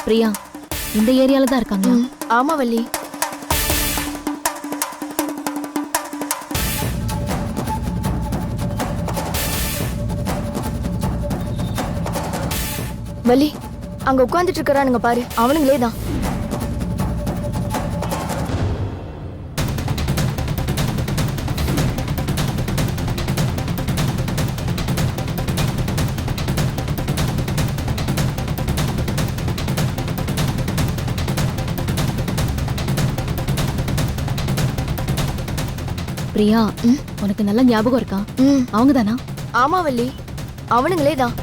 பிரியா இந்த ஏரியால தான் இருக்காங்க. ஆமா வள்ளி. வள்ளி அங்க உட்கார்ந்துட்டு இருக்கறானுங்க பாரு, அவனுங்களே தான். பிரியா உனக்கு நல்ல ஞாபகம் இருக்கா? அவங்க தானா? ஆமா வள்ளி, அவனுங்களே தான்.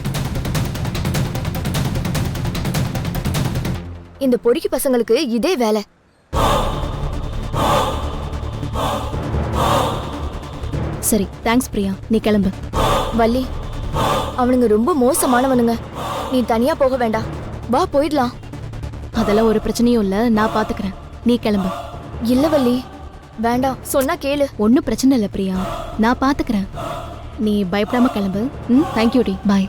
இந்த பொறுக்கி பசங்களுக்கு இதே வேலை. சரி தேங்க்ஸ் பிரியா, நீ கிளம்பு. வள்ளி அவனுங்க ரொம்ப மோசமானவனுங்க, நீ தனியா போக வேண்டாம், வா போயிடலாம். அதெல்லாம் ஒரு பிரச்சனையும் இல்ல, நான் பாத்துக்கிறேன், நீ கிளம்பு. இல்ல வள்ளி வேண்டாம், சொன்னா கேளு. ஒன்னும் பிரச்சனை இல்ல பிரியா, நான் பாத்துக்கிறேன், நீ பயப்படாம கிளம்பு. தேங்க்யூ டி, பாய்.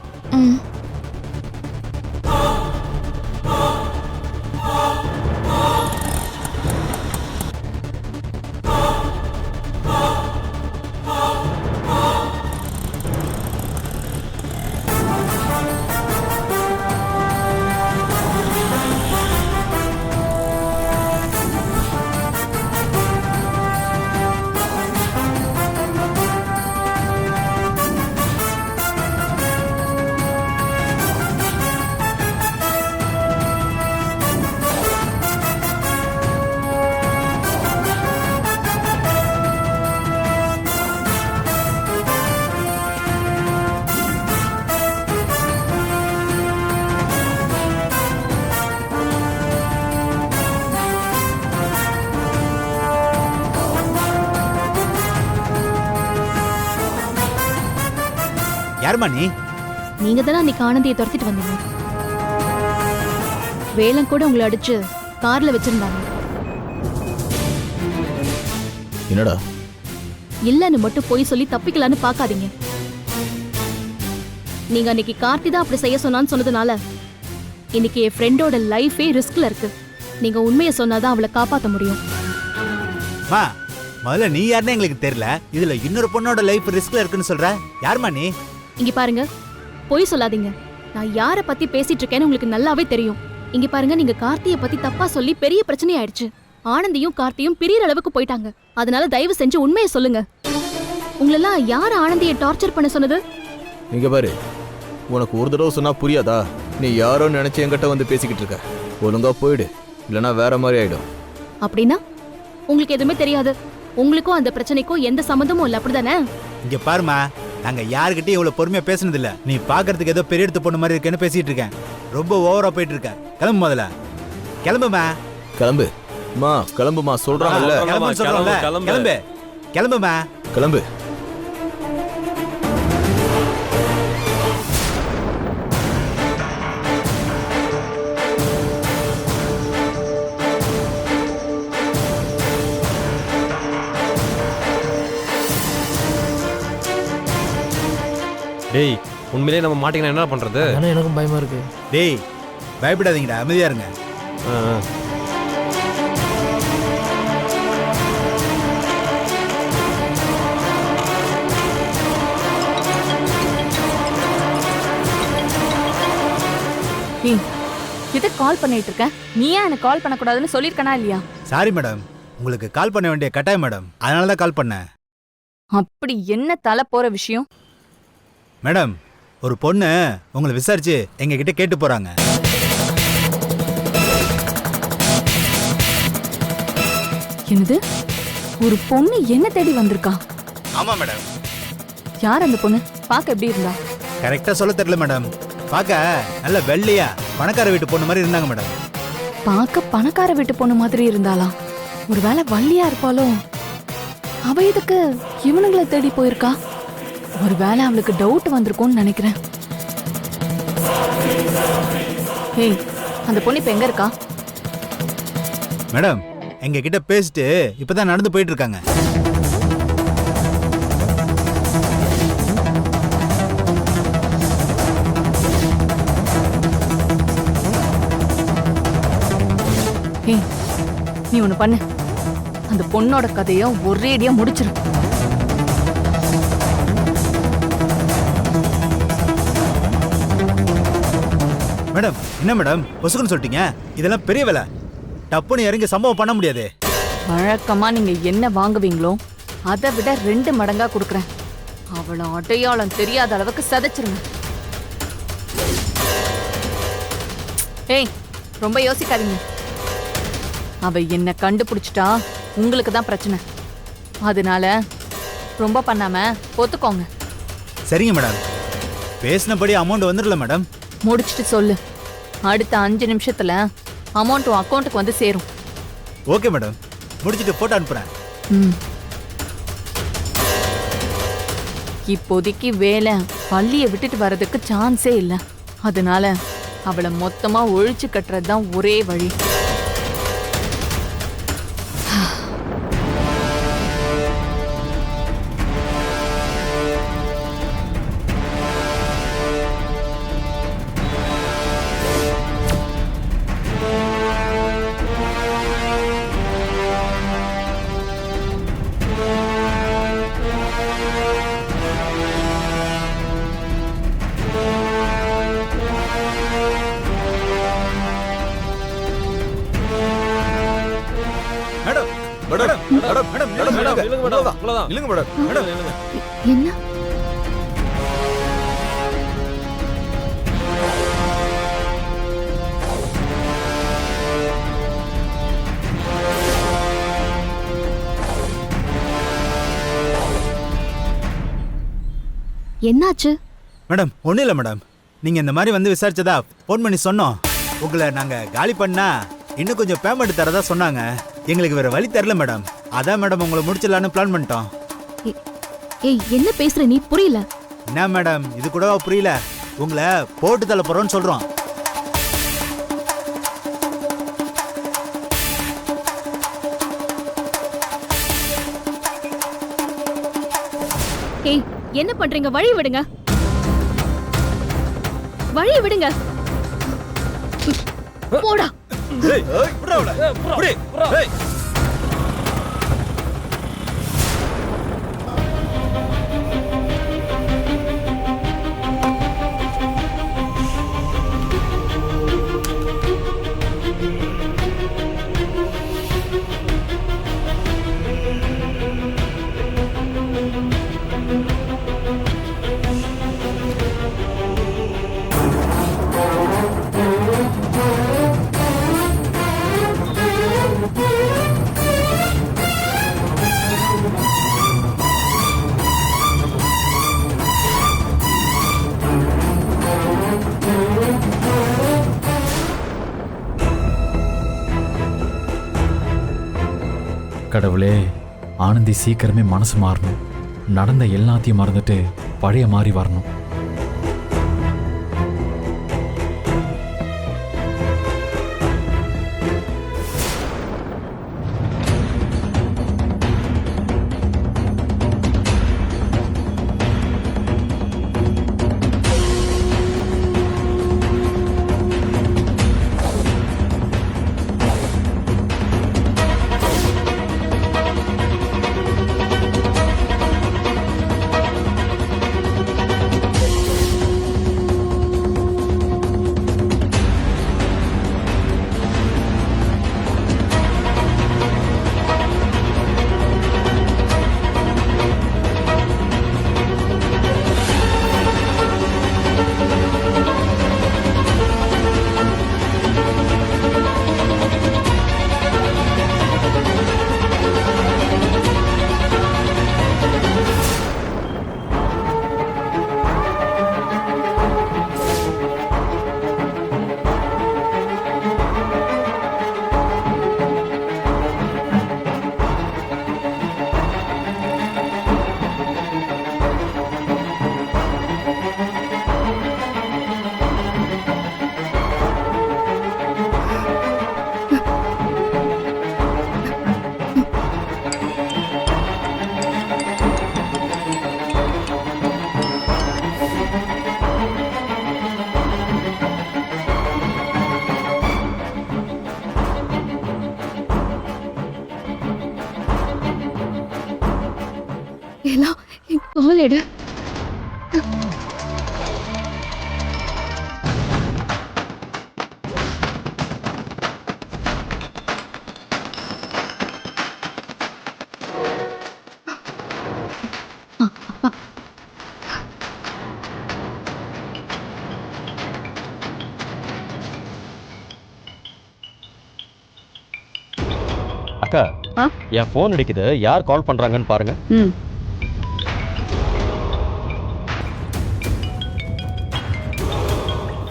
யாருமா நீ? நீங்க தானே அன்னைக்கு ஆனந்தியை துரத்திட்டு வந்தீங்க. வேலம் கூட உங்களை அடிச்சு கார்ல வச்சிருந்தாங்க. என்னடா? இல்லன்னு மட்டும் போய் சொல்லி தப்பிக்கலான்னு பாக்காதீங்க. நீங்க அன்னைக்கு கார்த்தி தான் அப்படி செய்ய சொன்னான்னு சொன்னதுனால இன்னைக்கு என் ஃப்ரெண்டோட லைஃபே ரிஸ்க்ல இருக்கு. நீங்க உண்மையை சொன்னாதான் அவளை காப்பாத்த முடியும். மா முதல்ல நீ யாருன்னு எங்களுக்கு தெரியல, இதுல இன்னொரு பொண்ணோட லைஃப் ரிஸ்க்ல இருக்குன்னு சொல்ற. யாருமா நீ? இங்க பாருங்க, பொய் சொல்லாதீங்க. நான் யார பத்தி பேசிட்டு இருக்கேன்னு உங்களுக்கு நல்லாவே தெரியும். இங்க பாருங்க, நீங்க கார்த்தியை பத்தி தப்பா சொல்லி பெரிய பிரச்சனை ஆயிடுச்சு. ஆனந்தியும் கார்த்தியும் பிரியற அளவுக்கு போயிட்டாங்க. அதனால தயவு செஞ்சு உண்மையை சொல்லுங்க. உங்களெல்லாம் யார் ஆனந்தியை டார்ச்சர் பண்ண சொன்னது? இங்க பாரு, உனக்கு ஒரு தடவை சொன்னா புரியாதா? நீ யாரோ நினைச்சு என்கிட்ட வந்து பேசிக்கிட்டு இருக்க. ஒழுங்கா போயிடு, இல்லைன்னா வேற மாதிரி ஆயிடும். அப்படின்னா உங்களுக்கு எதுவுமே தெரியாது, உங்களுக்கும் அந்த பிரச்சனைக்கும் எந்த சம்மந்தமும் இல்லை, அப்படிதானே? இங்க பாருமா, நாங்க யாருக்கிட்டையும் இவ்வளவு பொறுமையா பேசுனது இல்ல. நீ பாக்குறதுக்கு ஏதோ பெரிய எடுத்து பொண்ணு மாதிரி இருக்கேன்னு பேசிட்டு இருக்கேன். ரொம்ப ஓவரா போயிட்டு இருக்க. கிளம்பு முதல்ல, கிளம்புமா. கிளம்பு மா, கிளம்புமா சொல்றாங்கல்ல. கிளம்பு சொல்றோம்ல, கிளம்பு கிளம்புமா, கிளம்பு. டேய், உண்மையிலேயே நம்ம மாட்டிங்கன்னா என்ன பண்றது? ஆனா எனக்கும் பயமா இருக்கு. டேய் பயப்படாதீங்கடா, அமைதியா இருங்க. எதுக்கு கால் பண்ணிட்டு இருக்க? நீ ஏன் எனக்கு கால் பண்ணக்கூடாதுன்னு சொல்லியிருக்கனா இல்லையா? சாரி மேடம், உங்களுக்கு கால் பண்ண வேண்டிய கட்டாயம் மேடம், அதனால தான் கால் பண்ணேன். அப்படி என்ன தலை போற விஷயம்? மேடம், ஒரு பொண்ணு உங்களை விசாரிச்சு எங்க கிட்ட கேட்டு போறாங்க. என்னது? ஒரு பொண்ணு என்ன தேடி வந்திருக்கா? ஆமா மேடம். யார் அந்த பொண்ணு? பார்க்க எப்படி இருந்தா? கரெக்டா சொல்ல தெரியல மேடம். பார்க்க நல்ல வெள்ளையா பணக்கார வீட்டு பொண்ணு மாதிரி இருந்தாங்க மேடம். பார்க்க பணக்கார வீட்டு பொண்ணு மாதிரி இருந்தாளா? ஒருவேளை வள்ளியா இருப்பாளோ? அவ எதுக்கு இவனுங்களை தேடி போயிருக்கா? ஒருவேளை அவளுக்கு டவுட் வந்திருக்கும்னு நினைக்கிறேன். ஏய், அந்த பொண்ணு இப்ப எங்க இருக்கா? மேடம், எங்க கிட்ட பேசிட்டு இப்பதான் நடந்து போயிட்டு இருக்காங்க. நீ ஒண்ணு பண்ணு, அந்த பொண்ணோட கதைய ஒரேடியா முடிச்சிரு. மேடம் என்ன மேடம் பொசுக்குன்னு சொல்லிட்டீங்க? இதெல்லாம் பெரிய வேலை. டப்புன்னு இறங்கி சம்பவம் பண்ண முடியாது. வழக்கமா நீங்க என்ன வாங்குவீங்களோ அதை விட 2 மடங்கா கொடுக்குறேன். அவள அடையாளம் தெரியாத அளவுக்கு சதைச்சிருங்க. ஏய், ரொம்ப யோசிக்காதீங்க. அவ என்ன கண்டுபிடிச்சிட்டா உங்களுக்கு தான் பிரச்சனை. அதனால ரொம்ப பண்ணாம ஒத்துக்கோங்க. சரிங்க மேடம். பேசினபடி அமௌண்ட் வந்துடல மேடம். முடிச்சிட்டு சொல்லு. அடுத்த 5 நிமிஷத்துல அமௌண்ட் உன் அக்கௌண்ட்டுக்கு வந்து சேரும். ஓகே மேடம், முடிச்சிட்டு போட்டோ அனுப்புறேன். ம். இப்போதைக்கு வேலை பள்ளியை விட்டுட்டு வர்றதுக்கு சான்ஸே இல்லை. அதனால அவளை மொத்தமா ஒழிச்சு கட்டுறது தான் ஒரே வழி. Madam madam madam madam madam madam இல்லைங்க மேடம், இவ்வளவுதான். இல்லைங்க மேடம் மேடம் என்ன? என்னாச்சு? மேடம் ஒன்றும் இல்லை மேடம். நீங்கள் இந்த மாதிரி வந்து விசாரிச்சதா ஃபோன் பண்ணி சொன்னோம். உங்களை நாங்கள் காலி பண்ணா இன்னும் கொஞ்சம் பேமெண்ட் தரதா சொன்னாங்க. எங்களுக்கு வேற வழி தரல மேடம். அதான் மேடம் உங்களை முடிச்சிடலான்னு பிளான் பண்ணிட்டோம். ஏய், என்ன பேசுற நீ? புரியல. என்ன மேடம் இது கூடவா புரியல? உங்களை போட்டு தள்ள போறோம்னு சொல்றோம். ஏய், என்ன பண்றீங்க? வழி விடுங்க, வழி விடுங்க. போடா. ஏய், விட்றா அவளை. விடு. ஏய். கடவுளே, ஆனந்தி சீக்கிரமே மனசு மாறணும். நடந்த எல்லாத்தையும் மறந்துட்டு பழைய மாதிரி வரணும். மொபைல் எடு. அக்கா என் ஃபோன் அடிக்குது, யார் கால் பண்றாங்கன்னு பாருங்க.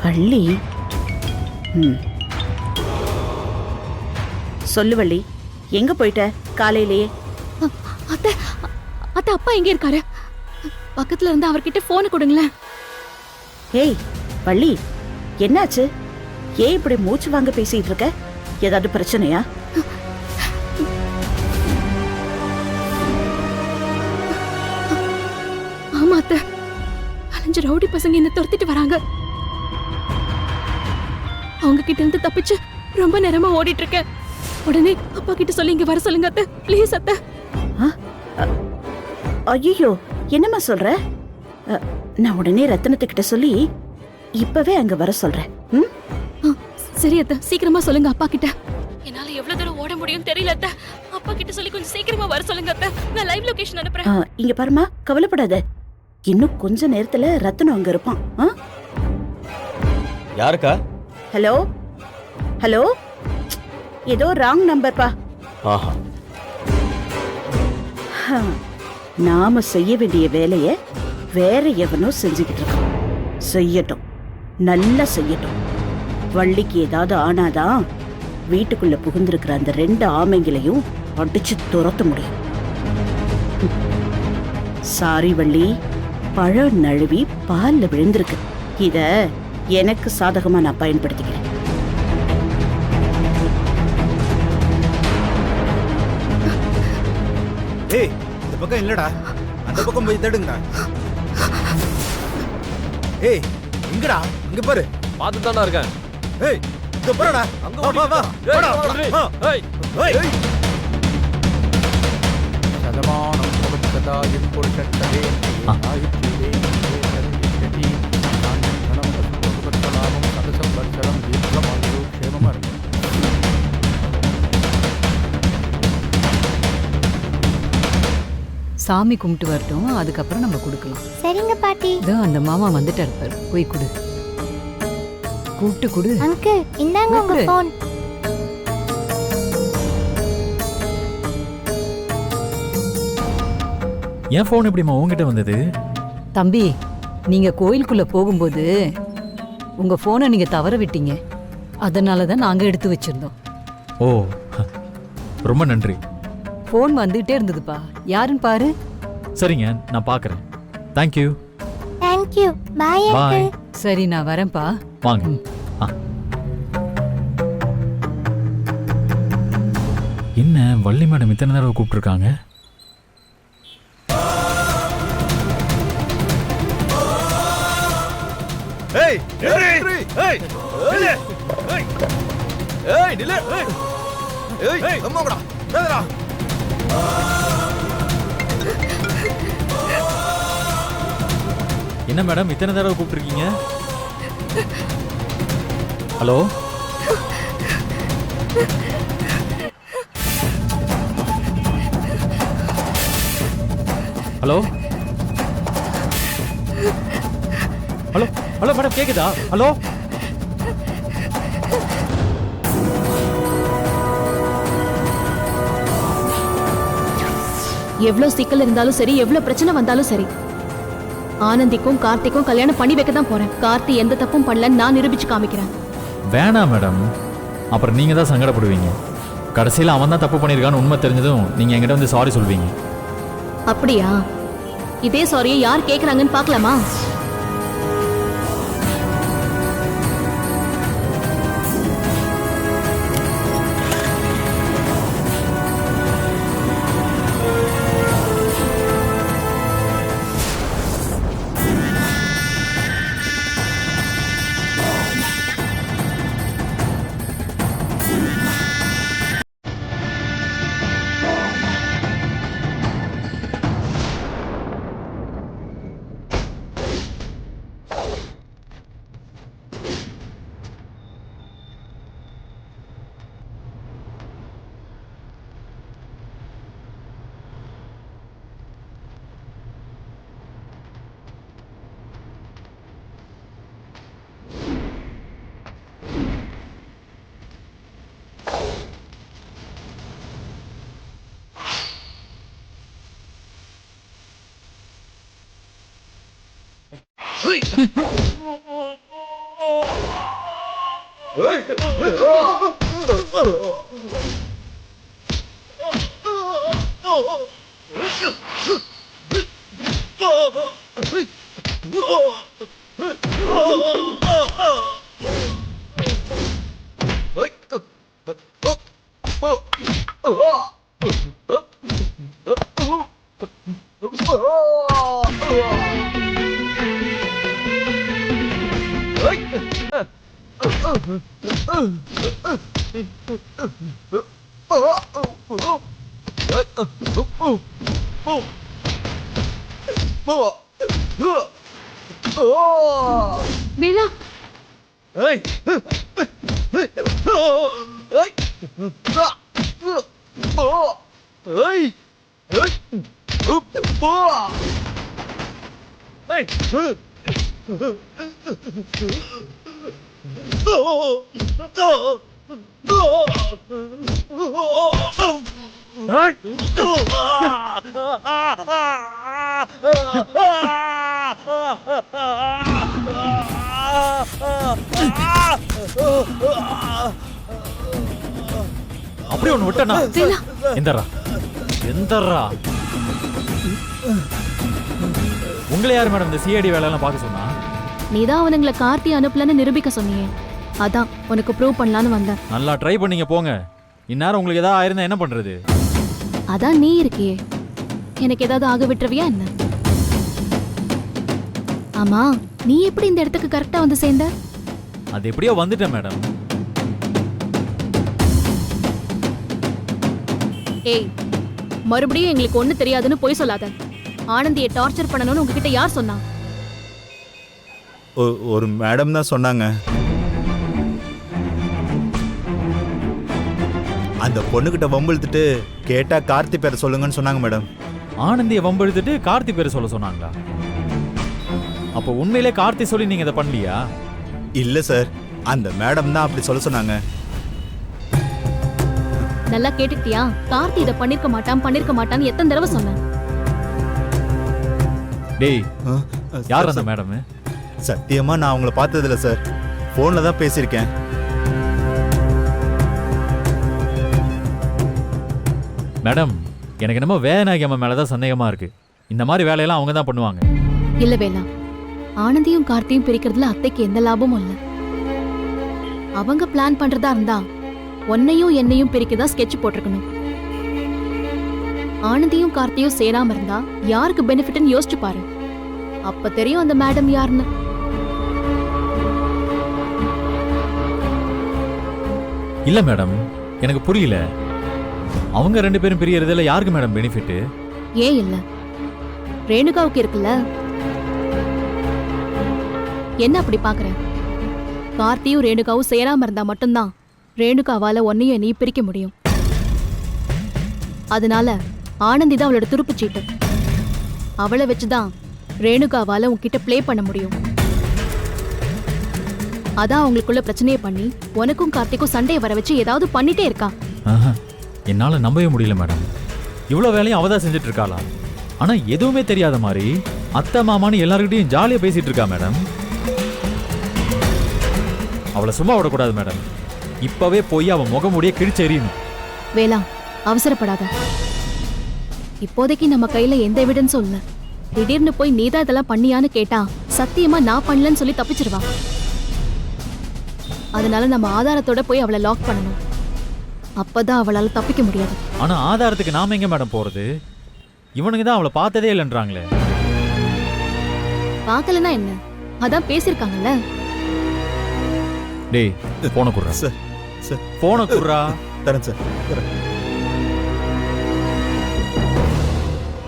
வள்ளி. சொல்லு வள்ளி, எங்க போயிட்ட காலையிலேயே? அத்தை அத்தை, அப்பா எங்க இருக்காரு? பக்கத்துல இருந்து அவர்கிட்ட போனை கொடுங்களேன். ஏய் வள்ளி, என்னாச்சு? ஏன் இப்படி மூச்சு வாங்க பேசிட்டு இருக்க? ஏதாவது பிரச்சனையா? ஆமா அத்தை, 5 ரவுடி பசங்க என்ன துரத்திட்டு வராங்க. அவங்க கிட்ட இருந்து தப்பிச்சு ரொம்ப நேரமா ஓடிட்டு இருக்கேன். உடனே அப்பா கிட்ட சொல்லி இங்க வர சொல்லுங்க அத்தை, ப்ளீஸ் அத்தை. ஐயோ, என்னம்மா சொல்ற? நான் உடனே ரத்தனத்துக்கிட்ட சொல்லி இப்பவே அங்க வர சொல்றேன். சரி அத்தை, சீக்கிரமா சொல்லுங்க அப்பா கிட்ட. என்னால எவ்வளவு தூரம் ஓட முடியும் தெரியல அத்தை. அப்பா கிட்ட சொல்லி கொஞ்சம் சீக்கிரமா வர சொல்லுங்க அத்தை. நான் லைவ் லொகேஷன் அனுப்புறேன். இங்க பாருமா, கவலைப்படாத. இன்னும் கொஞ்ச நேரத்துல ரத்தனம் அங்க இருப்பான். யாருக்கா? ஹலோ ஹலோ, ஏதோ ராங் நம்பர் பா. ஆஹா, நாம செய்ய வேண்டிய வேலைய வேற எவனோ செஞ்சுக்கிட்டு இருக்கான். செய்யட்டும், நல்லா செய்யட்டும். வள்ளிக்கு ஏதாவது ஆனாதான் வீட்டுக்குள்ள புகுந்திருக்கிற அந்த 2 ஆமைங்களையும் அடிச்சு துரத்த முடியும். சாரி வள்ளி, பழம் நழுவி பால்ல விழுந்திருக்கு. இத எனக்கு சாதகமா நான் பயன்படுத்திக்கிறேன். ஏய், இந்த பக்கம் இல்லடா, அந்த பக்கம் போய் தேடுங்கடா. ஏய், இங்கடா, அங்க பாரு. பார்த்து தான்டா இருக்கேன். ஏய், இங்க பாருடா. அங்க வா வா வா. ஏய், வாடா. வள்ளி. ஆ. ஏய், ஏய். சதமானம் கொடுக்கதாயின் பொருட்களே சதசம் வருஷம் தீர்க்கமானது க்ஷேமமா இருக்கும். சாமி கும்பிட்டு வரட்டும், அதுக்கப்புறம் நம்ம கொடுக்கலாம். சரிங்க பாட்டி. இதோ அந்த மாமா வந்துட்டு இருப்பாரு, போய் கொடு. கூப்பிட்டு கொடு. அங்கிள், இந்தாங்க உங்க கூப்பிடு. போன். என் ஃபோன் எப்படிம்மா உங்ககிட்ட வந்தது? தம்பி, நீங்க கோயிலுக்குள்ள போகும்போது உங்க போனை நீங்க தவற விட்டீங்க. அதனால தான் நாங்க எடுத்து வச்சிருந்தோம். ஓ, ரொம்ப நன்றி. போன் வந்துகிட்டே இருந்ததுப்பா, யாருன்னு பாரு. சரிங்க, நான் பார்க்குறேன். Thank you. Thank you. Bye bye. Uncle. சரி, நான் வரேன்ப்பா. வாங்க. ஆ. என்ன வள்ளி மேடம் இத்தனை தடவை கூப்பிட்டுருக்காங்க? ஏய், நில்லு. ஏய், நில்லு. ஏய். ஏய் நில்லு. ஏய் அம்மாங்கடா. ஏதுடா? என்ன மேடம் இத்தனை தடவை கூப்பிட்டுருக்கீங்க? Hello, hello, hello, hello madam கேக்குதா? ஹலோ, எவ்வளவு சிக்கல் இருந்தாலும் சரி, எவ்வளவு பிரச்சனை வந்தாலும் சரி, ஆனந்திக்கும் கார்த்திக்கும் கல்யாணம் பண்ணி வைக்க தான் போறேன். கார்த்தி எந்த தப்பும் பண்ணலன்னு நான் நிரூபிச்சு காமிக்கிறேன். வேணாம் மேடம், அப்புறம் நீங்க தான் சங்கடப்படுவீங்க. கடைசியில் அவன் தான் தப்பு பண்ணியிருக்கான்னு உண்மை தெரிஞ்சதும் நீங்க என்கிட்ட வந்து சாரி சொல்வீங்க. அப்படியா? இதே சாரியை யார் கேக்குறாங்கன்னு பார்க்கலாமா? வேலா அப்படியே ஒன்று விட்டனா எந்தரா எந்தரா உங்களை யார் மேடம் இந்த சிஐடி வேலையெல்லாம் பார்க்க சொன்னா? நீதான் அவனுங்களை கார்த்தி அனுப்பலன்னு நிரூபிக்க சொன்னியே, அதான் உனக்கு ப்ரூவ் பண்ணலான்னு வந்தேன். நல்லா ட்ரை பண்ணீங்க போங்க. இந்நேரம் உங்களுக்கு ஏதாவது ஆயிருந்தா என்ன பண்றது? அதான் நீ இருக்கியே, எனக்கு ஏதாவது ஆக விட்டுருவியா என்ன? ஆமா, நீ எப்படி இந்த இடத்துக்கு கரெக்டா வந்து சேர்ந்த? அது எப்படியோ வந்துட்டேன் மேடம். ஏய், மறுபடியும் எங்களுக்கு ஒண்ணு தெரியாதுன்னு போய் சொல்லாத. ஆனந்தியை டார்ச்சர் பண்ணணும்னு உங்ககிட்ட யார் சொன்னா? ஒரு மேடம் தான் சொன்னாங்க. அந்த பொண்ணுகிட்ட வம்பிழுத்துட்டு கேட்டா கார்த்தி பேரை சொல்லுங்கன்னு சொன்னாங்க மேடம். ஆனந்தியை வம்பெடுத்துட்டு கார்த்தி பேரை சொல்ல சொன்னாங்களா? அப்போ உண்மையிலே கார்த்தி சொல்லி நீங்க இதை பண்ணலையா? இல்ல சார், அந்த மேடம் தான் அப்படி சொல்ல சொன்னாங்க. நல்லா கேட்டுக்கிட்டியா? கார்த்தி இதை பண்ணிருக்க மாட்டான்னு எத்தனை தடவை சொன்னேன். டேய், யார் அந்த மேடம்? சத்தியமா நான் அவங்கள பார்த்ததில்ல சார், போன்ல தான் பேசியிருக்கேன். மேடம், எனக்கு என்னமோ வேதநாயகி அம்மா மேலதான் சந்தேகமா இருக்கு. இந்த மாதிரி வேலையெல்லாம் அவங்க தான் பண்ணுவாங்க. இல்ல வேலா, ஆனந்தியும் கார்த்தியும் பிரிக்கிறதுல அத்தைக்கு எந்த லாபமும் இல்ல. அவங்க பிளான் பண்றதா இருந்தா உன்னையும் என்னையும் பிரிக்கதா ஸ்கெட்ச் போட்டிருக்கணும். ஆனந்தியும் கார்த்தியும் சேராம இருந்தா யாருக்கு பெனிஃபிட்னு யோசிச்சு பாரு. அப்ப தெரியும் அந்த மேடம் யாருன்னு. இல்ல மேடம், எனக்கு புரியல. அவங்க ரெண்டு பேரும் பிரியறதுல யாருக்கு மேடம் பெனிஃபிட்? ஏன் இல்ல, ரேணுகாவுக்கு இருக்குல்ல. என்ன அப்படி பாக்குற? கார்த்தியும் ரேணுகாவும் சேராம இருந்தா மட்டும்தான் ரேணுகாவால உன்னையும் என்னையும் பிரிக்க முடியும். அதனால ஆனந்தி தான் அவளோட துருப்புச்சீட்டு. அவளை வச்சுதான் ரேணுகாவால உன்கிட்ட ப்ளே பண்ண முடியும். அதான் அவங்களுக்குள்ள பிரச்சனையை பண்ணி உனக்கும் கார்த்திக்கும் சண்டையை வர வச்சு ஏதாவது பண்ணிட்டே இருக்கா. என்னால நம்பவே முடியல மேடம். இவ்வளவு வேலையும் அவதான் செஞ்சுட்டு இருக்காளா? ஆனா எதுவுமே தெரியாத மாதிரி அத்தை மாமான்னு எல்லார்கிட்டையும் ஜாலியா பேசிட்டு இருக்கா மேடம். அவளை சும்மா விடக்கூடாது மேடம். இப்பவே போய் அவன் முகமுடிய கிழிச்சு எறியணும். வேலா, அவசரப்படாத. இப்போதைக்கு நம்ம கையில எந்த எவிடன்ஸும் இல்ல. திடீர்னு போய் நீதான் இதெல்லாம் பண்ணியான்னு கேட்டா சத்தியமா நான் பண்ணலன்னு சொல்லி தப்பிச்சிருவா. அதனால நம்ம ஆதாரத்தோட போய் அவளை லாக் பண்ணணும். அப்பதான் அவளால தப்பிக்க முடியாது. ஆனா ஆதாரத்துக்கு நாம எங்க மேடம் போறது? இவனுக்கு தான் அவளை பார்த்ததே இல்லைன்றாங்களே. பார்க்கலன்னா என்ன, அதான் பேசிருக்காங்கல்ல. டேய், போன குடுறா சார். சார், போன குடுறா. தரேன் சார்.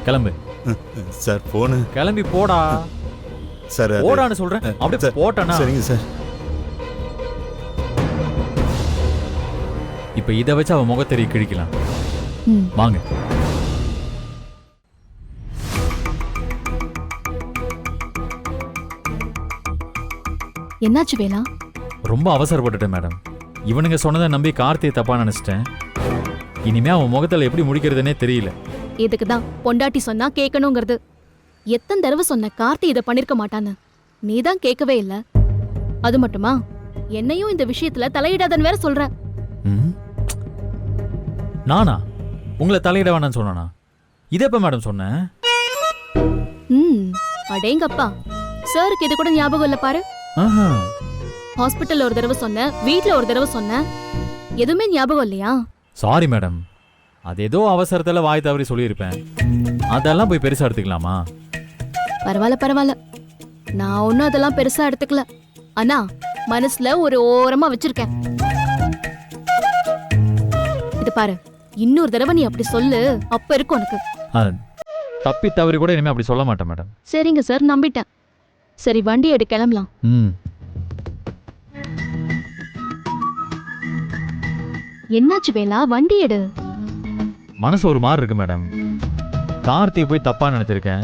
கிளம்பு சார், போனு. கிளம்பி போடா. சார் ஓடான்னு சொல்றேன் அப்படியே போட்டானா? சரிங்க சார். இப்ப இதை வச்சு அவன் முகத்தெரிய கிழிக்கலாம். ம். வாங்க. என்னாச்சு வேலா? ரொம்ப அவசரப்பட்டுட்டேன் மேடம். இவனுங்க சொன்னதை நம்பி கார்த்தியை தப்பா நினைச்சிட்டேன். இனிமே அவன் முகத்துல எப்படி முடிக்கிறதுனே தெரியல. இதுக்கு தான் பொண்டாட்டி சொன்னா கேட்கணுங்கிறது. எத்தனை தடவை சொன்ன கார்த்தி இதை பண்ணிருக்க மாட்டான்னு. நீ தான் கேட்கவே இல்ல. அது மட்டுமா, என்னையும் இந்த விஷயத்துல தலையிடாதன்னு வேற சொல்ற. ம்? நானா உங்களை தலையிட வேணாம்னு சொன்னானா? இதை எப்ப மேடம் சொன்னேன்? ம், அடேங்கப்பா. சாருக்கு இது கூட ஞாபகம் இல்ல பாரு. ஆஹா. ஹாஸ்பிட்டல்ல ஒரு தடவை சொன்ன, வீட்ல ஒரு தடவை சொன்ன, எதுவுமே ஞாபகம் இல்லையா? சாரி மேடம், அது ஏதோ அவசரத்துல வாய் தவறி சொல்லியிருப்பேன். அதெல்லாம் போய் பெருசா எடுத்துக்கலாமா? பரவாயில்ல பரவாயில்ல, நான் ஒன்னும் அதெல்லாம் பெருசா எடுத்துக்கல. ஆனா மனசுல ஒரு ஓரமா வச்சிருக்கேன். இது பாரு, இன்னொரு தடவை நீ அப்படி சொல்லு, அப்ப இருக்கும் உனக்கு. தப்பி தவறி கூட இனிமே அப்படி சொல்ல மாட்டேன் மேடம். சரிங்க சார், நம்பிட்டேன். சரி, வண்டி எடு, கிளம்பலாம். ம். என்னாச்சு வேலா? வண்டி எடு. மனசு ஒரு மாதிரி இருக்கு மேடம். கார்த்தியை போய் தப்பா நினைச்சிருக்கேன்.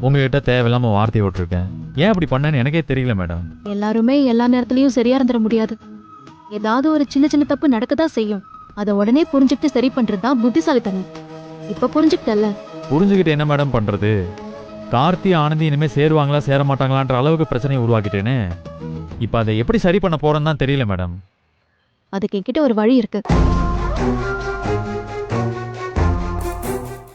உங்ககிட்ட தேவையில்லாம வார்த்தை விட்டுருக்கேன். ஏன் அப்படி பண்ணேன்னு எனக்கே தெரியல மேடம். எல்லாருமே எல்லா நேரத்துலயும் சரியா இருந்துட முடியாது. ஏதாவது ஒரு சின்ன சின்ன தப்பு நடக்கதான் செய்யும். அதை உடனே புரிஞ்சுக்கிட்டு சரி பண்றதுதான் புத்திசாலித்தனம். இப்ப புரிஞ்சுக்கிட்டல்ல? புரிஞ்சுக்கிட்டு என்ன மேடம் பண்றது? கார்த்தி ஆனந்தி இனிமே சேருவாங்களா சேர மாட்டாங்களான்ற அளவுக்கு பிரச்சனையை உருவாக்கிட்டேனே. இப்ப அதை எப்படி சரி பண்ண போறேன்னு தான் தெரியல மேடம். அதுக்கு என்கிட்ட ஒரு வழி இருக்கு.